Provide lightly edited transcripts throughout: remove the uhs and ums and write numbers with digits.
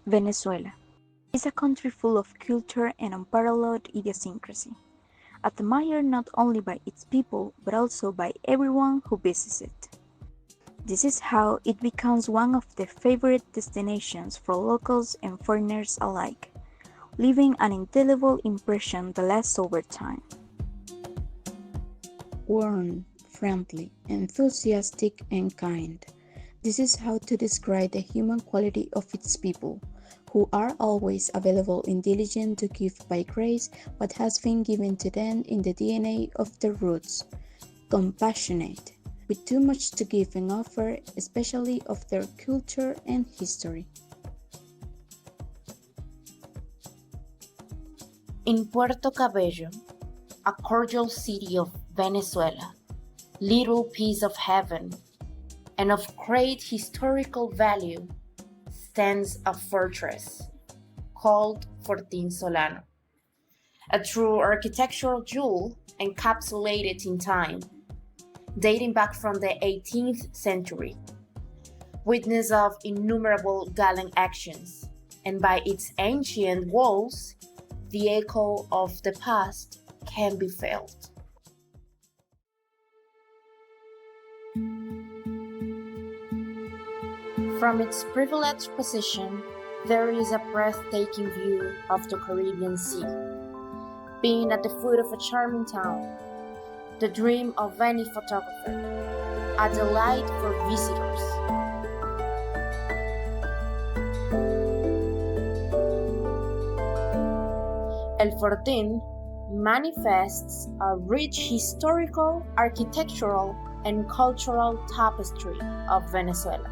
Venezuela is a country full of culture and unparalleled idiosyncrasy, admired not only by its people but also by everyone who visits it. This is how it becomes one of the favorite destinations for locals and foreigners alike, leaving an indelible impression that lasts over time. Warm, friendly, enthusiastic, and kind. This is how to describe the human quality of its people, who are always available and diligent to give by grace what has been given to them in the DNA of their roots. Compassionate, with too much to give and offer, especially of their culture and history. In Puerto Cabello, a cordial city of Venezuela, little piece of heaven, and of great historical value, stands a fortress called Fortin Solano, a true architectural jewel encapsulated in time, dating back from the 18th century, witness of innumerable gallant actions, and by its ancient walls, the echo of the past can be felt. From its privileged position, there is a breathtaking view of the Caribbean Sea. Being at the foot of a charming town, the dream of any photographer, a delight for visitors. El Fortín manifests a rich historical, architectural, and cultural tapestry of Venezuela.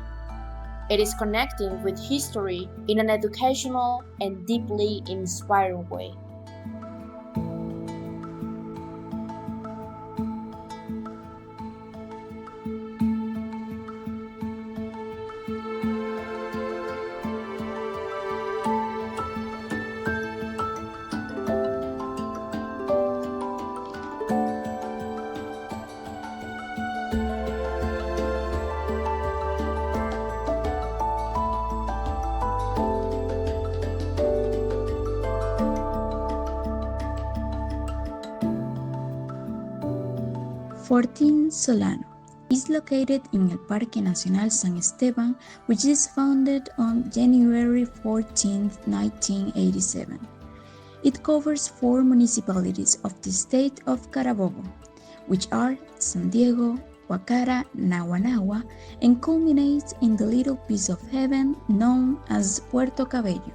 It is connecting with history in an educational and deeply inspiring way. Fortin Solano is located in el Parque Nacional San Esteban, which is founded on January 14, 1987. It covers 4 municipalities of the state of Carabobo, which are San Diego, Guacara, Naguanagua, and culminates in the little piece of heaven known as Puerto Cabello.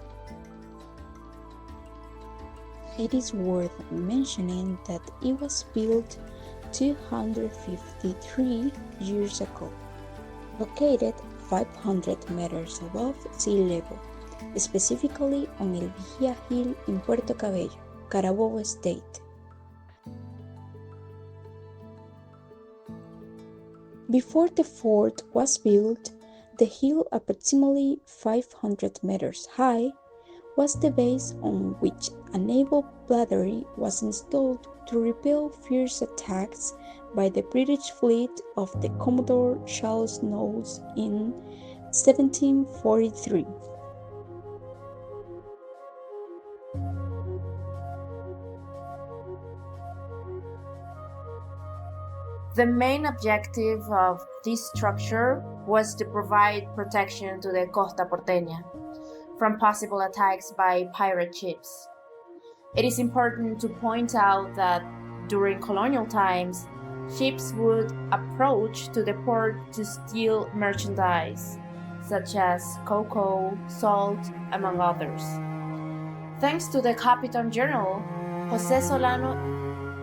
It is worth mentioning that it was built 253 years ago, located 500 meters above sea level, specifically on El Vigía Hill in Puerto Cabello, Carabobo State. Before the fort was built, the hill, approximately 500 meters high, was the base on which a naval battery was installed to repel fierce attacks by the British fleet of the Commodore Charles Knowles in 1743. The main objective of this structure was to provide protection to the Costa Porteña from possible attacks by pirate ships. It is important to point out that during colonial times, ships would approach to the port to steal merchandise, such as cocoa, salt, among others. Thanks to the Capitan General, José Solano,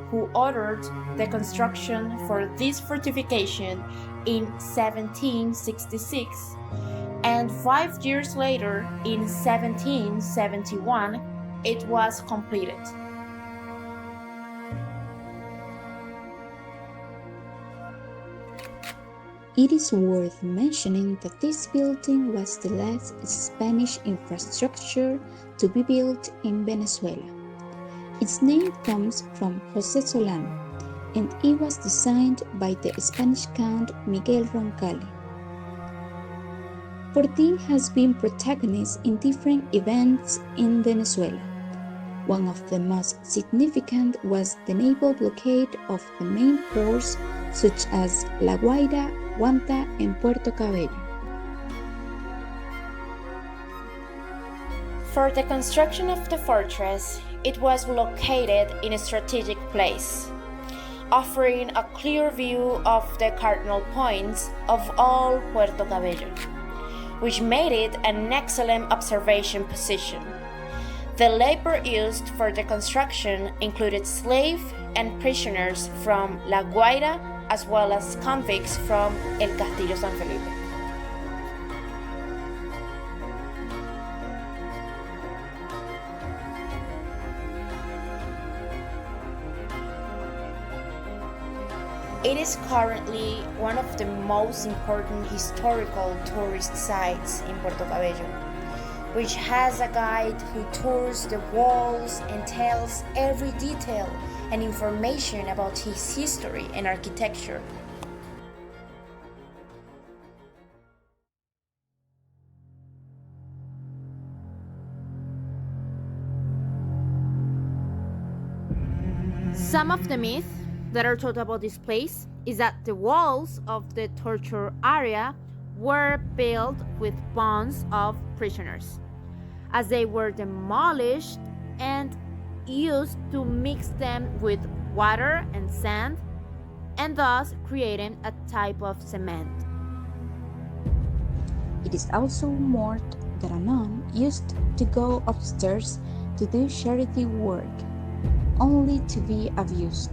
who ordered the construction for this fortification in 1766, and 5 years later, in 1771, it was completed. It is worth mentioning that this building was the last Spanish infrastructure to be built in Venezuela. Its name comes from José Solano, and it was designed by the Spanish Count Miguel Roncalli. Fortin has been protagonist in different events in Venezuela. One of the most significant was the naval blockade of the main ports such as La Guaira, Guanta, and Puerto Cabello. For the construction of the fortress, it was located in a strategic place, offering a clear view of the cardinal points of all Puerto Cabello, which made it an excellent observation position. The labor used for the construction included slaves and prisoners from La Guaira as well as convicts from El Castillo San Felipe. It is currently one of the most important historical tourist sites in Puerto Cabello, which has a guide who tours the walls and tells every detail and information about its history and architecture. Some of the myths that are taught about this place is that the walls of the torture area were built with bones of prisoners, as they were demolished and used to mix them with water and sand, and thus creating a type of cement. It is also rumored that a nun used to go upstairs to do charity work, only to be abused.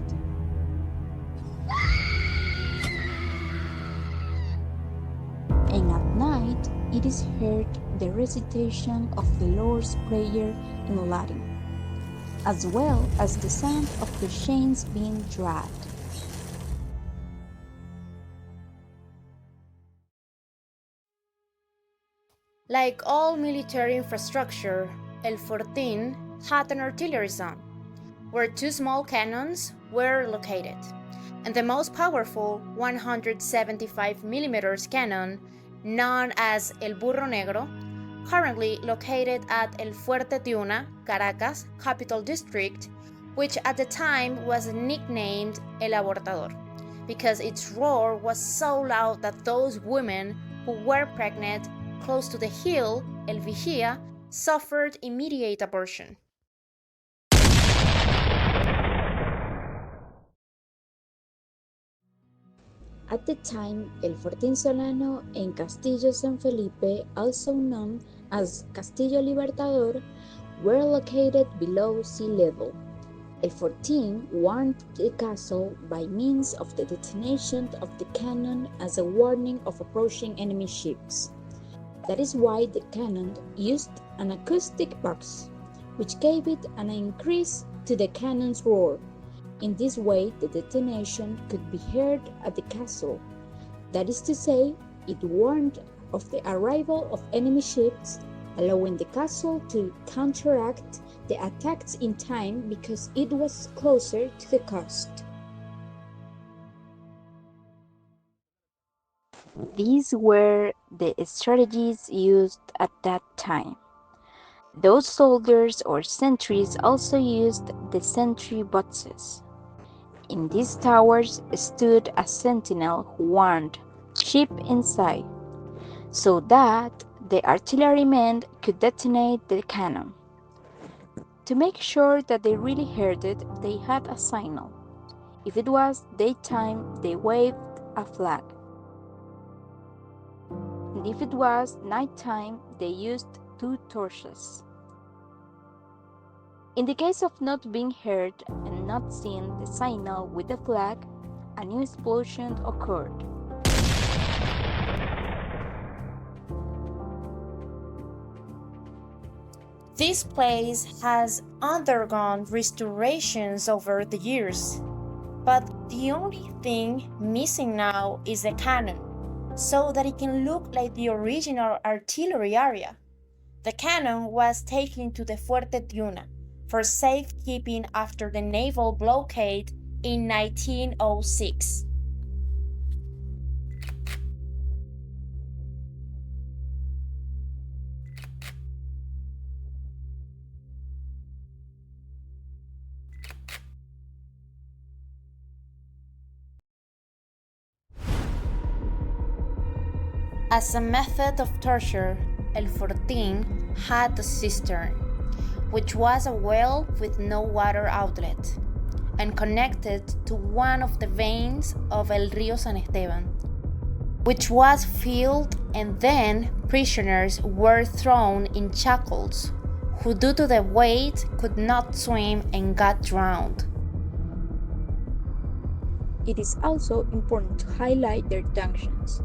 And at night it is heard the recitation of the Lord's Prayer in Latin, as well as the sound of the chains being dragged. Like all military infrastructure, El Fortín had an artillery zone, where two small cannons were located, and the most powerful 175mm cannon, known as El Burro Negro, currently located at El Fuerte Tiuna, Caracas, Capital District, which at the time was nicknamed El Abortador, because its roar was so loud that those women who were pregnant close to the hill, El Vigía, suffered immediate abortion. At the time, El Fortín Solano and Castillo San Felipe, also known as Castillo Libertador, were located below sea level. El Fortín warned the castle by means of the detonation of the cannon as a warning of approaching enemy ships. That is why the cannon used an acoustic box, which gave it an increase to the cannon's roar. In this way, the detonation could be heard at the castle. That is to say, it warned of the arrival of enemy ships, allowing the castle to counteract the attacks in time because it was closer to the coast. These were the strategies used at that time. Those soldiers or sentries also used the sentry boxes. In these towers stood a sentinel who warned "Ship inside," so that the artillerymen could detonate the cannon. To make sure that they really heard it, they had a signal. If it was daytime, they waved a flag. And if it was nighttime, they used 2 torches. In the case of not being heard and not seeing the signal with the flag, a new explosion occurred. This place has undergone restorations over the years, but the only thing missing now is the cannon, so that it can look like the original artillery area. The cannon was taken to the Fuerte Tiuna for safekeeping after the naval blockade in 1906. As a method of torture, El Fortín had a cistern, which was a well with no water outlet, and connected to one of the veins of El Río San Esteban, which was filled, and then prisoners were thrown in shackles, who due to the weight could not swim and got drowned. It is also important to highlight their dungeons.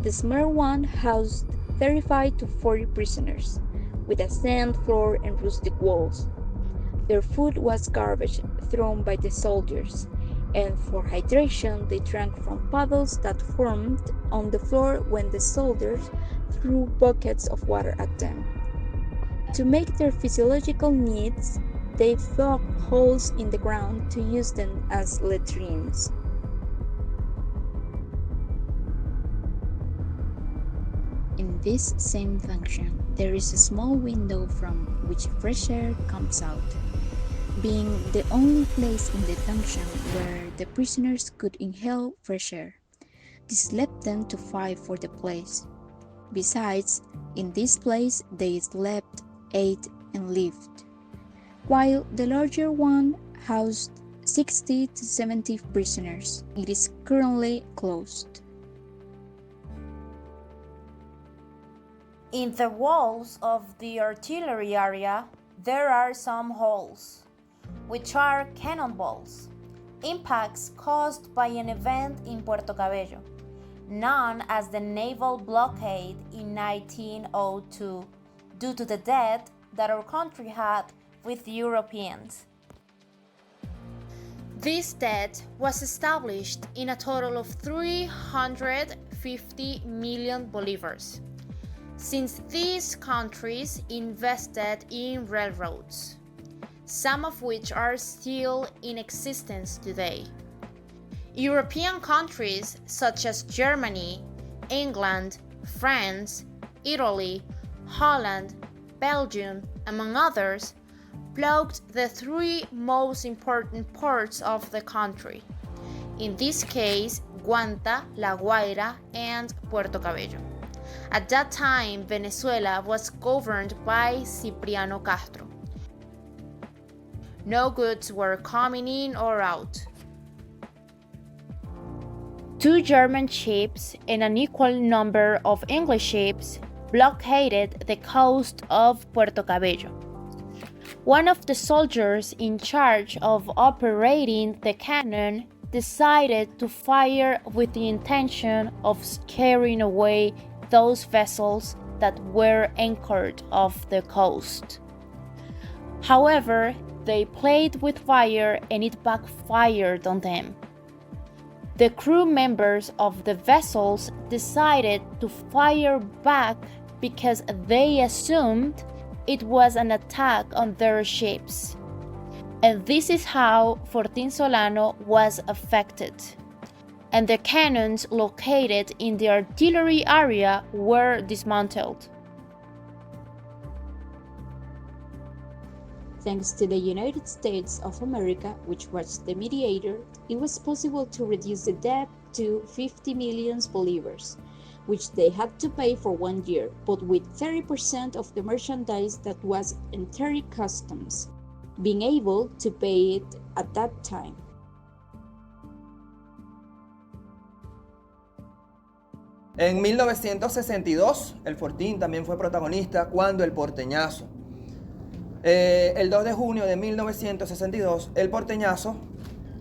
The smaller one housed 35 to 40 prisoners, with a sand floor and rustic walls. Their food was garbage thrown by the soldiers, and for hydration they drank from puddles that formed on the floor when the soldiers threw buckets of water at them. To make their physiological needs, they dug holes in the ground to use them as latrines. In this same function, there is a small window from which fresh air comes out, being the only place in the dungeon where the prisoners could inhale fresh air. This led them to fight for the place. Besides, in this place they slept, ate, and lived, while the larger one housed 60 to 70 prisoners. It is currently closed. In the walls of the artillery area, there are some holes, which are cannonballs, impacts caused by an event in Puerto Cabello, known as the naval blockade in 1902, due to the debt that our country had with the Europeans. This debt was established in a total of 350 million bolivars, since these countries invested in railroads, some of which are still in existence today. European countries such as Germany, England, France, Italy, Holland, Belgium, among others, blocked the three most important ports of the country, in this case Guanta, La Guaira, and Puerto Cabello. At that time, Venezuela was governed by Cipriano Castro. No goods were coming in or out. Two German ships and an equal number of English ships blockaded the coast of Puerto Cabello. One of the soldiers in charge of operating the cannon decided to fire with the intention of scaring away those vessels that were anchored off the coast. However, they played with fire and it backfired on them. The crew members of the vessels decided to fire back because they assumed it was an attack on their ships. And this is how Fortin Solano was affected, and the cannons located in the artillery area were dismantled. Thanks to the United States of America, which was the mediator, it was possible to reduce the debt to 50 million bolivars, which they had to pay for 1 year, but with 30% of the merchandise that was entered customs, being able to pay it at that time. En 1962, el Fortín también fue protagonista cuando el porteñazo. El 2 de junio de 1962, el porteñazo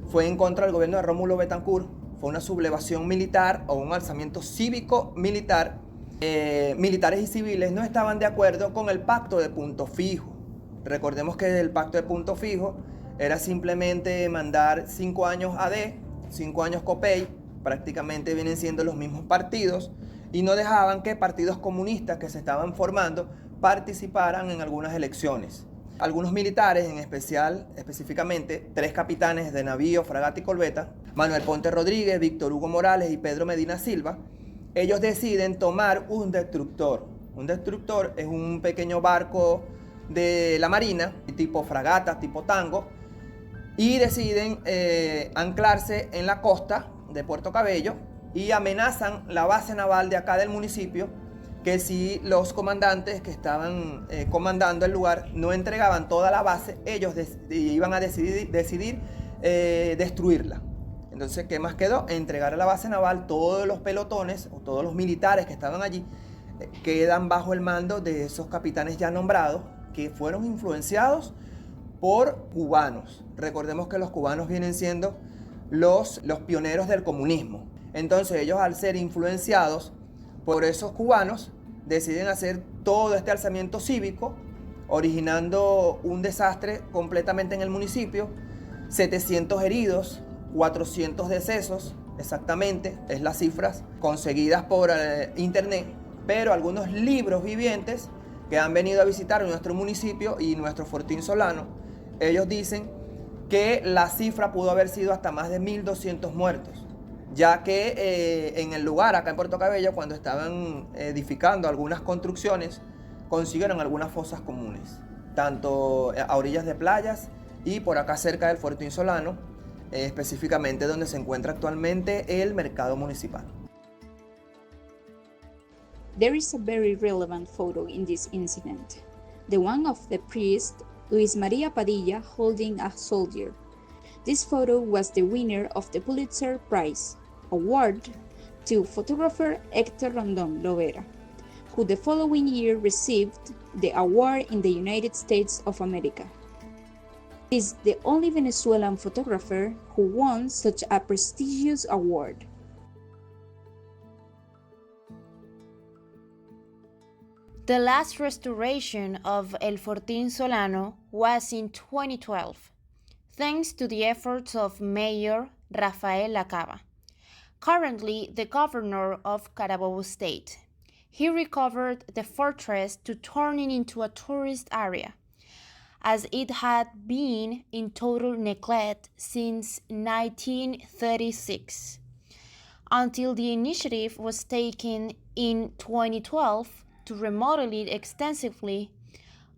fue en contra del gobierno de Rómulo Betancourt. Fue una sublevación militar o un alzamiento cívico-militar. Militares y civiles no estaban de acuerdo con el pacto de punto fijo. Recordemos que el pacto de punto fijo era simplemente mandar 5 años AD, 5 años COPEI, prácticamente vienen siendo los mismos partidos, y no dejaban que partidos comunistas que se estaban formando participaran en algunas elecciones. Algunos militares, en especial, específicamente 3 capitanes de navío, fragata y corbeta, Manuel Ponte Rodríguez, Víctor Hugo Morales y Pedro Medina Silva, ellos deciden tomar un destructor. Un destructor es un pequeño barco de la marina, tipo fragata, tipo tango, y deciden anclarse en la costa de Puerto Cabello y amenazan la base naval de acá del municipio, que si los comandantes que estaban comandando el lugar no entregaban toda la base, ellos iban a decidir destruirla. Entonces, ¿qué más quedó? Entregar a la base naval todos los pelotones o todos los militares que estaban allí, quedan bajo el mando de esos capitanes ya nombrados, que fueron influenciados por cubanos. Recordemos que los cubanos vienen siendo los pioneros del comunismo. Entonces ellos, al ser influenciados por esos cubanos, deciden hacer todo este alzamiento cívico, originando un desastre completamente en el municipio, 700 heridos, 400 decesos, exactamente, es las cifras conseguidas por internet, pero algunos libros vivientes que han venido a visitar nuestro municipio y nuestro Fortín Solano, ellos dicen que la cifra pudo haber sido hasta más de 1.200 muertos, ya que en el lugar, acá en Puerto Cabello, cuando estaban edificando algunas construcciones, consiguieron algunas fosas comunes, tanto a orillas de playas y por acá cerca del Fortín Solano, específicamente donde se encuentra actualmente el mercado municipal. There is a very relevant photo in this incident, the one of the priest Luis Maria Padilla holding a soldier. This photo was the winner of the Pulitzer Prize award to photographer Héctor Rondón Lovera, who the following year received the award in the United States of America. He is the only Venezuelan photographer who won such a prestigious award. The last restoration of El Fortín Solano was in 2012, thanks to the efforts of Mayor Rafael Acaba, currently the governor of Carabobo State. He recovered the fortress to turn it into a tourist area, as it had been in total neglect since 1936, until the initiative was taken in 2012 to remodel it extensively.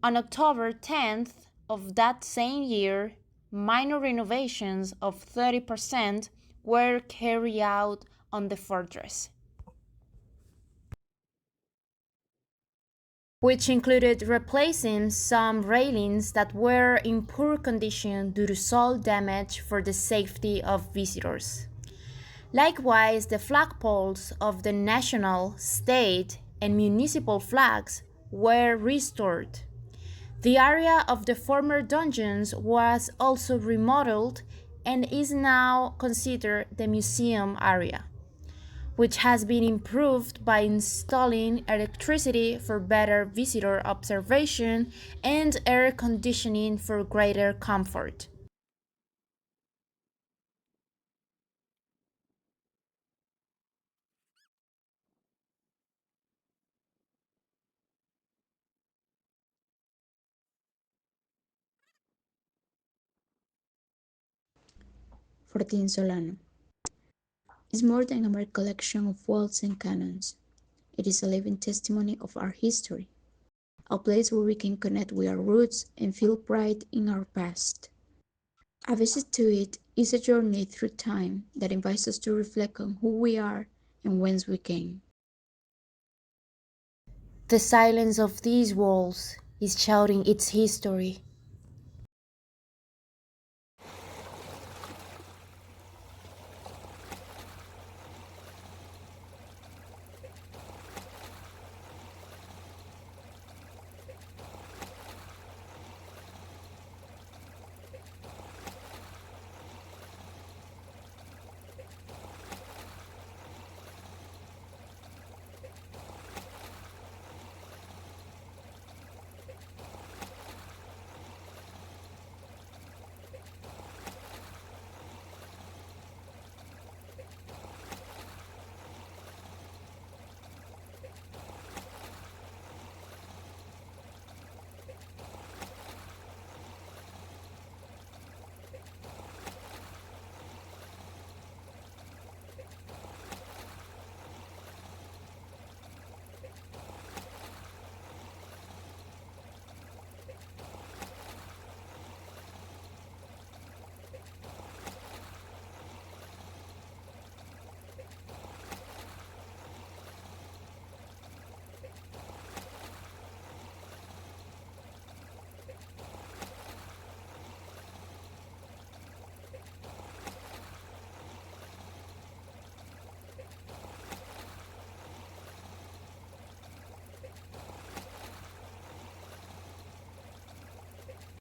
On October 10th of that same year, minor renovations of 30% were carried out on the fortress, which included replacing some railings that were in poor condition due to soil damage for the safety of visitors. Likewise, the flagpoles of the national, state, and municipal flags were restored. The area of the former dungeons was also remodeled and is now considered the museum area, which has been improved by installing electricity for better visitor observation and air conditioning for greater comfort. Fortin Solano is more than a mere collection of walls and cannons. It is a living testimony of our history, a place where we can connect with our roots and feel pride in our past. A visit to it is a journey through time that invites us to reflect on who we are and whence we came. The silence of these walls is shouting its history,